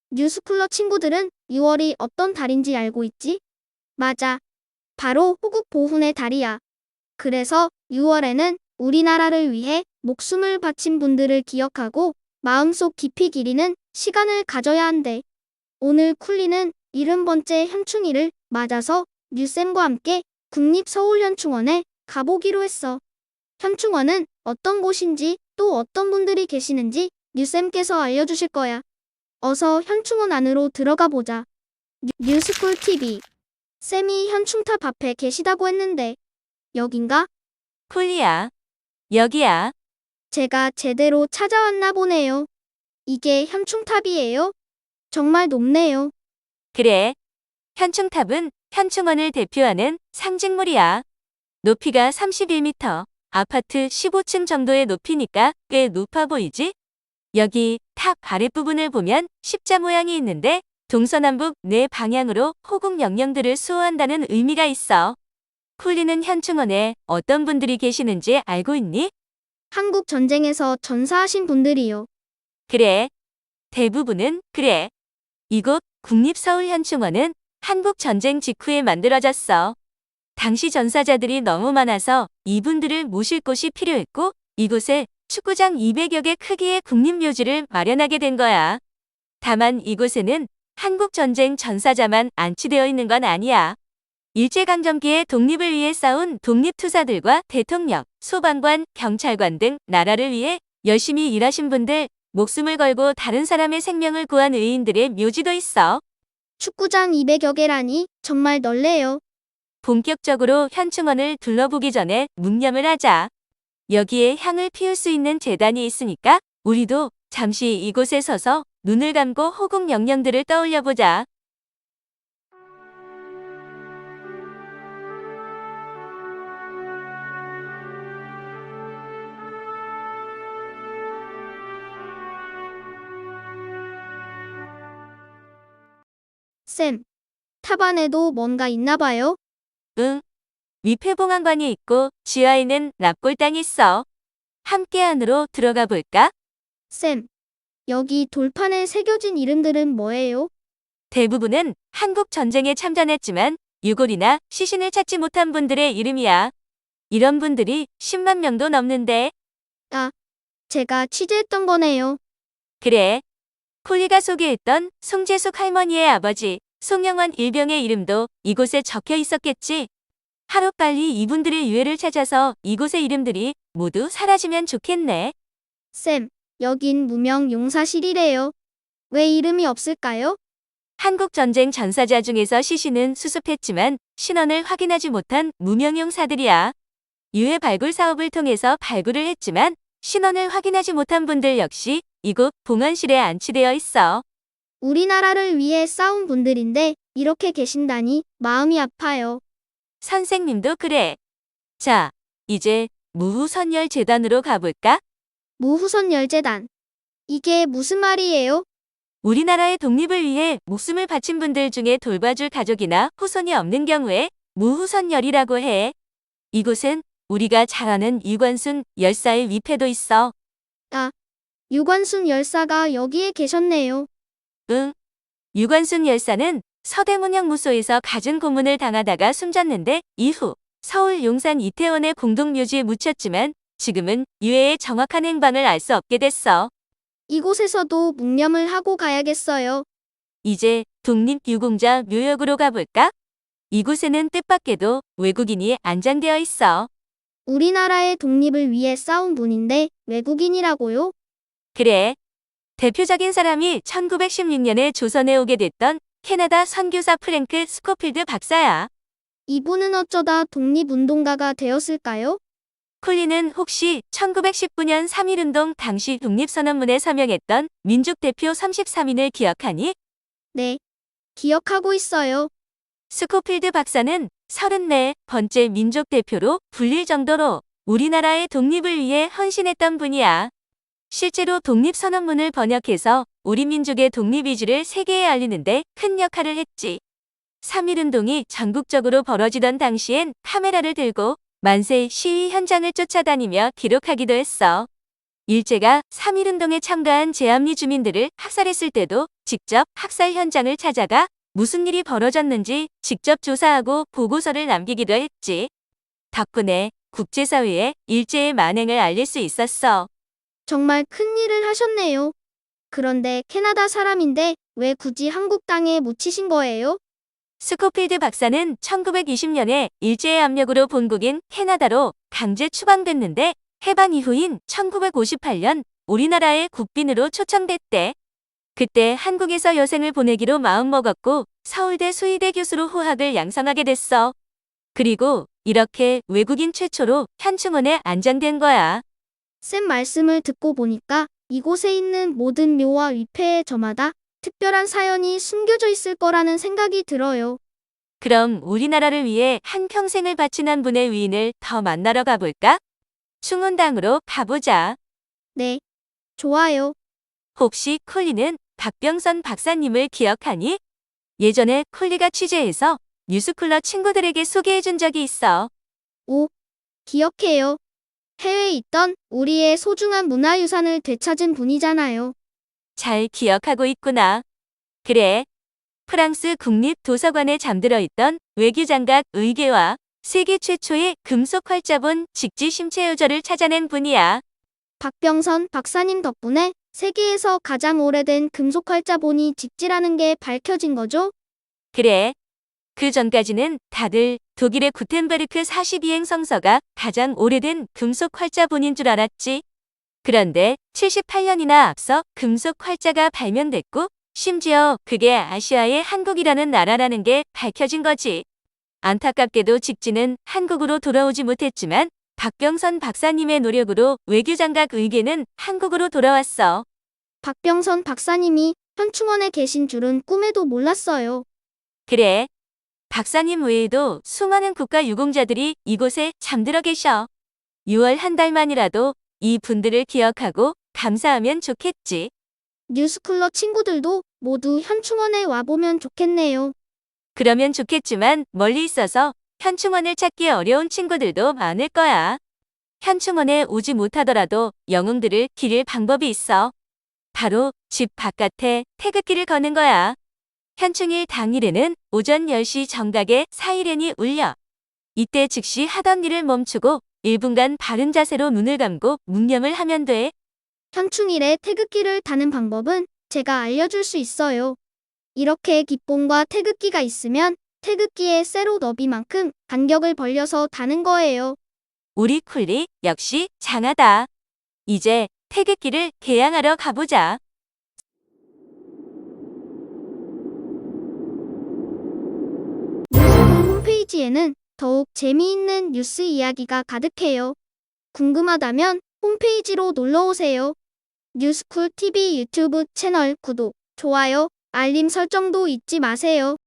뉴스쿨러 친구들은 6월이 어떤 달인지 알고 있지? 맞아. 바로 호국 보훈의 달이야. 그래서 6월에는 우리나라를 위해 목숨을 바친 분들을 기억하고 마음속 깊이 기리는 시간을 가져야 한대. 오늘 쿨리는 70번째 현충일을 맞아서 뉴쌤과 함께 국립서울현충원에 가보기로 했어. 현충원은 어떤 곳인지 또 어떤 분들이 계시는지 뉴쌤께서 알려주실 거야. 어서 현충원 안으로 들어가 보자. 뉴스쿨 TV. 쌤이 현충탑 앞에 계시다고 했는데 여긴가? 쿨리야. 여기야. 제가 제대로 찾아왔나 보네요. 이게 현충탑이에요? 정말 높네요. 그래. 현충탑은 현충원을 대표하는 상징물이야. 높이가 31m, 아파트 15층 정도의 높이니까 꽤 높아 보이지? 여기 탑 아랫부분을 보면 십자 모양이 있는데 동서남북 네 방향으로 호국 명령들을 수호한다는 의미가 있어. 쿨리는 현충원에 어떤 분들이 계시는지 알고 있니? 한국 전쟁에서 전사하신 분들이요. 그래. 대부분은 그래. 이곳 국립서울현충원은 한국전쟁 직후에 만들어졌어. 당시 전사자들이 너무 많아서 이분들을 모실 곳이 필요했고 이곳에 축구장 200여 개 크기의 국립묘지를 마련하게 된 거야. 다만 이곳에는 한국전쟁 전사자만 안치되어 있는 건 아니야. 일제강점기에 독립을 위해 싸운 독립투사들과 대통령, 소방관, 경찰관 등 나라를 위해 열심히 일하신 분들, 목숨을 걸고 다른 사람의 생명을 구한 의인들의 묘지도 있어. 축구장 200여 개라니 정말 넓네요. 본격적으로 현충원을 둘러보기 전에 묵념을 하자. 여기에 향을 피울 수 있는 제단이 있으니까 우리도 잠시 이곳에 서서 눈을 감고 호국 명령들을 떠올려보자. 쌤, 탑 안에도 뭔가 있나 봐요? 응. 위패봉안관이 있고 지하에는 납골당이 있어. 함께 안으로 들어가 볼까? 쌤, 여기 돌판에 새겨진 이름들은 뭐예요? 대부분은 한국 전쟁에 참전했지만 유골이나 시신을 찾지 못한 분들의 이름이야. 이런 분들이 10만 명도 넘는데. 아, 제가 취재했던 거네요. 그래. 콜리가 소개했던 송재숙 할머니의 아버지 송영원 일병의 이름도 이곳에 적혀 있었겠지. 하루빨리 이분들의 유해를 찾아서 이곳의 이름들이 모두 사라지면 좋겠네. 쌤, 여긴 무명 용사실이래요. 왜 이름이 없을까요? 한국전쟁 전사자 중에서 시신은 수습했지만 신원을 확인하지 못한 무명용사들이야. 유해 발굴 사업을 통해서 발굴을 했지만 신원을 확인하지 못한 분들 역시 이곳 봉안실에 안치되어 있어. 우리나라를 위해 싸운 분들인데 이렇게 계신다니 마음이 아파요. 선생님도 그래. 자, 이제 무후선열 재단으로 가볼까? 무후선 열재단. 이게 무슨 말이에요? 우리나라의 독립을 위해 목숨을 바친 분들 중에 돌봐줄 가족이나 후손이 없는 경우에 무후선열이라고 해. 이곳은 우리가 잘 아는 유관순 열사의 위패도 있어. 아, 유관순 열사가 여기에 계셨네요. 응. 유관순 열사는 서대문형무소에서 갖은 고문을 당하다가 숨졌는데 이후 서울 용산 이태원의 공동묘지에 묻혔지만 지금은 유해의 정확한 행방을 알 수 없게 됐어. 이곳에서도 묵념을 하고 가야겠어요. 이제 독립유공자 묘역으로 가볼까? 이곳에는 뜻밖에도 외국인이 안장되어 있어. 우리나라의 독립을 위해 싸운 분인데 외국인이라고요? 그래. 대표적인 사람이 1916년에 조선에 오게 됐던 캐나다 선교사 프랭크 스코필드 박사야. 이분은 어쩌다 독립운동가가 되었을까요? 콜리는 혹시 1919년 3.1운동 당시 독립선언문에 서명했던 민족대표 33인을 기억하니? 네, 기억하고 있어요. 스코필드 박사는 34번째 민족대표로 불릴 정도로 우리나라의 독립을 위해 헌신했던 분이야. 실제로 독립선언문을 번역해서 우리 민족의 독립의지를 세계에 알리는데 큰 역할을 했지. 3.1운동이 전국적으로 벌어지던 당시엔 카메라를 들고 만세 시위 현장을 쫓아다니며 기록하기도 했어. 일제가 3.1운동에 참가한 제암리 주민들을 학살했을 때도 직접 학살 현장을 찾아가 무슨 일이 벌어졌는지 직접 조사하고 보고서를 남기기도 했지. 덕분에 국제사회에 일제의 만행을 알릴 수 있었어. 정말 큰일을 하셨네요. 그런데 캐나다 사람인데 왜 굳이 한국 땅에 묻히신 거예요? 스코필드 박사는 1920년에 일제의 압력으로 본국인 캐나다로 강제 추방됐는데 해방 이후인 1958년 우리나라의 국빈으로 초청됐대. 그때 한국에서 여생을 보내기로 마음먹었고 서울대 수의대 교수로 후학을 양성하게 됐어. 그리고 이렇게 외국인 최초로 현충원에 안장된 거야. 쌤 말씀을 듣고 보니까 이곳에 있는 모든 묘와 위패의 저마다 특별한 사연이 숨겨져 있을 거라는 생각이 들어요. 그럼 우리나라를 위해 한평생을 바친 한 분의 위인을 더 만나러 가볼까? 충원당으로 가보자. 네, 좋아요. 혹시 콜리는 박병선 박사님을 기억하니? 예전에 콜리가 취재해서 뉴스쿨러 친구들에게 소개해준 적이 있어. 오, 기억해요. 해외에 있던 우리의 소중한 문화유산을 되찾은 분이잖아요. 잘 기억하고 있구나. 그래. 프랑스 국립도서관에 잠들어 있던 외교장각 의궤와 세계 최초의 금속 활자본 직지 심체 유저를 찾아낸 분이야. 박병선 박사님 덕분에 세계에서 가장 오래된 금속 활자본이 직지라는 게 밝혀진 거죠? 그래. 그 전까지는 다들 독일의 구텐베르크 42행 성서가 가장 오래된 금속 활자본인 줄 알았지. 그런데 78년이나 앞서 금속 활자가 발견됐고 심지어 그게 아시아의 한국이라는 나라라는 게 밝혀진 거지. 안타깝게도 직지는 한국으로 돌아오지 못했지만 박병선 박사님의 노력으로 외교장각 의궤는 한국으로 돌아왔어. 박병선 박사님이 현충원에 계신 줄은 꿈에도 몰랐어요. 그래. 박사님 외에도 수많은 국가 유공자들이 이곳에 잠들어 계셔. 6월 한 달만이라도 이 분들을 기억하고 감사하면 좋겠지. 뉴스쿨러 친구들도 모두 현충원에 와보면 좋겠네요. 그러면 좋겠지만 멀리 있어서 현충원을 찾기 어려운 친구들도 많을 거야. 현충원에 오지 못하더라도 영웅들을 기릴 방법이 있어. 바로 집 바깥에 태극기를 거는 거야. 현충일 당일에는 오전 10시 정각에 사이렌이 울려. 이때 즉시 하던 일을 멈추고 1분간 바른 자세로 눈을 감고 묵념을 하면 돼. 현충일에 태극기를 다는 방법은 제가 알려줄 수 있어요. 이렇게 기봉과 태극기가 있으면 태극기의 세로 너비만큼 간격을 벌려서 다는 거예요. 우리 쿨리 역시 장하다. 이제 태극기를 개양하러 가보자. 뉴스쿨 홈페이지에는 더욱 재미있는 뉴스 이야기가 가득해요. 궁금하다면 홈페이지로 놀러오세요. 뉴스쿨 TV 유튜브 채널 구독, 좋아요, 알림 설정도 잊지 마세요.